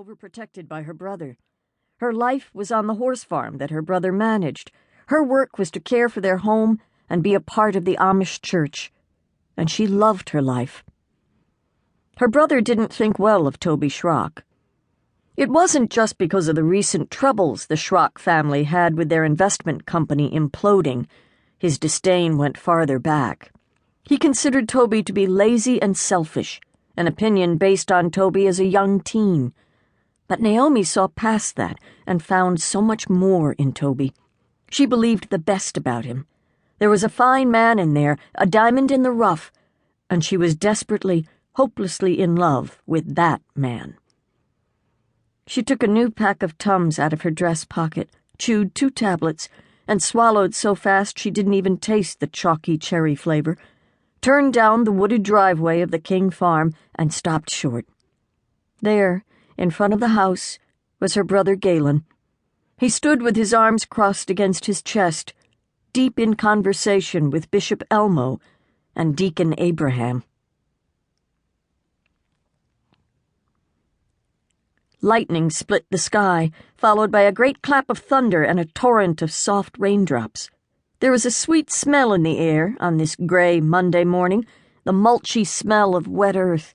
overprotected by her brother. Her life was on the horse farm that her brother managed. Her work was to care for their home and be a part of the Amish church. And she loved her life. Her brother didn't think well of Tobe Schrock. It wasn't just because of the recent troubles the Schrock family had with their investment company imploding. His disdain went farther back. He considered Tobe to be lazy and selfish, an opinion based on Tobe as a young teen. But Naomi saw past that and found so much more in Tobe. She believed the best about him. There was a fine man in there, a diamond in the rough, and she was desperately, hopelessly in love with that man. She took a new pack of Tums out of her dress pocket, chewed 2 tablets, and swallowed so fast she didn't even taste the chalky cherry flavor, turned down the wooded driveway of the King farm, and stopped short. There, in front of the house, was her brother Galen. He stood with his arms crossed against his chest, deep in conversation with Bishop Elmo and Deacon Abraham. Lightning split the sky, followed by a great clap of thunder and a torrent of soft raindrops. There was a sweet smell in the air on this gray Monday morning, the mulchy smell of wet earth.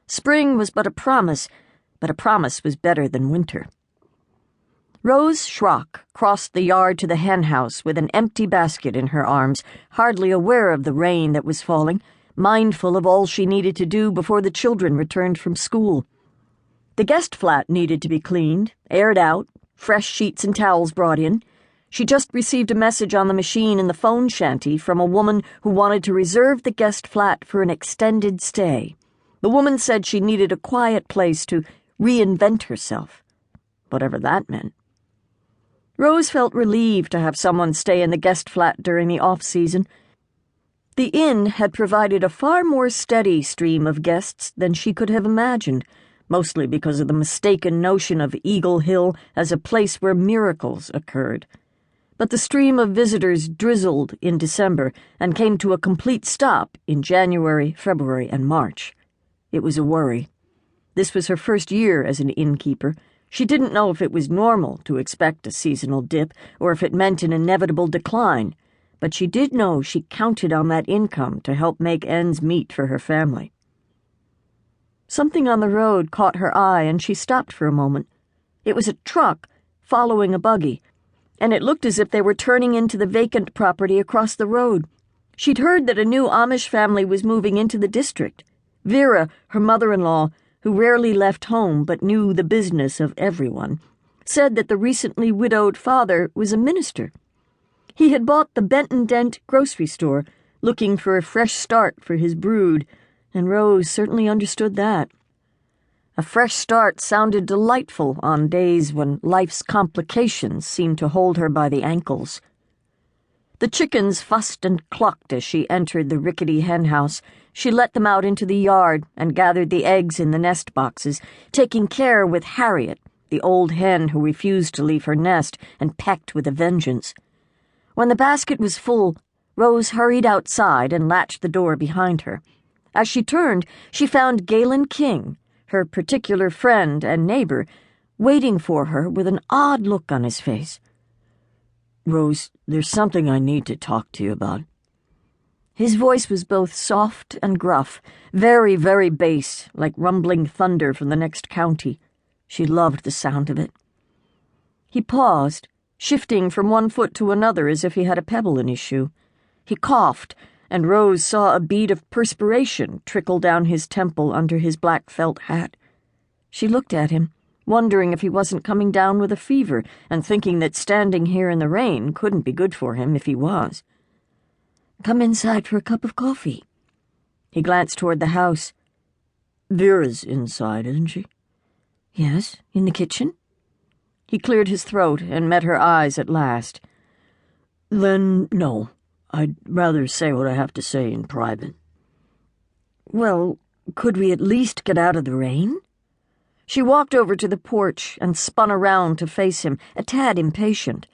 Spring was but a promise was better than winter. Rose Schrock crossed the yard to the hen house with an empty basket in her arms, hardly aware of the rain that was falling, mindful of all she needed to do before the children returned from school. The guest flat needed to be cleaned, aired out, fresh sheets and towels brought in. She just received a message on the machine in the phone shanty from a woman who wanted to reserve the guest flat for an extended stay. The woman said she needed a quiet place to reinvent herself, whatever that meant. Rose felt relieved to have someone stay in the guest flat during the off-season. The inn had provided a far more steady stream of guests than she could have imagined, mostly because of the mistaken notion of Eagle Hill as a place where miracles occurred. But the stream of visitors drizzled in December and came to a complete stop in January, February, and March. It was a worry. This was her first year as an innkeeper. She didn't know if it was normal to expect a seasonal dip or if it meant an inevitable decline, but she did know she counted on that income to help make ends meet for her family. Something on the road caught her eye, and she stopped for a moment. It was a truck following a buggy, and it looked as if they were turning into the vacant property across the road. She'd heard that a new Amish family was moving into the district. Vera, her mother-in-law, who rarely left home but knew the business of everyone, said that the recently widowed father was a minister. He had bought the Benton Dent grocery store, looking for a fresh start for his brood, and Rose certainly understood that. A fresh start sounded delightful on days when life's complications seemed to hold her by the ankles. The chickens fussed and clucked as she entered the rickety hen house. She let them out into the yard and gathered the eggs in the nest boxes, taking care with Harriet, the old hen who refused to leave her nest and pecked with a vengeance. When the basket was full, Rose hurried outside and latched the door behind her. As she turned, she found Galen King, her particular friend and neighbor, waiting for her with an odd look on his face. "Rose, there's something I need to talk to you about." His voice was both soft and gruff, very, very bass, like rumbling thunder from the next county. She loved the sound of it. He paused, shifting from one foot to another as if he had a pebble in his shoe. He coughed, and Rose saw a bead of perspiration trickle down his temple under his black felt hat. She looked at him, wondering if he wasn't coming down with a fever, and thinking that standing here in the rain couldn't be good for him if he was. "Come inside for a cup of coffee." He glanced toward the house. "Vera's inside, isn't she?" "Yes, in the kitchen." He cleared his throat and met her eyes at last. "Then, no. I'd rather say what I have to say in private." "Well, could we at least get out of the rain?" She walked over to the porch and spun around to face him, a tad impatient.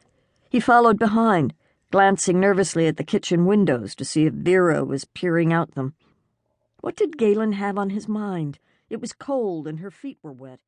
He followed behind, glancing nervously at the kitchen windows to see if Vera was peering out them. What did Galen have on his mind? It was cold and her feet were wet.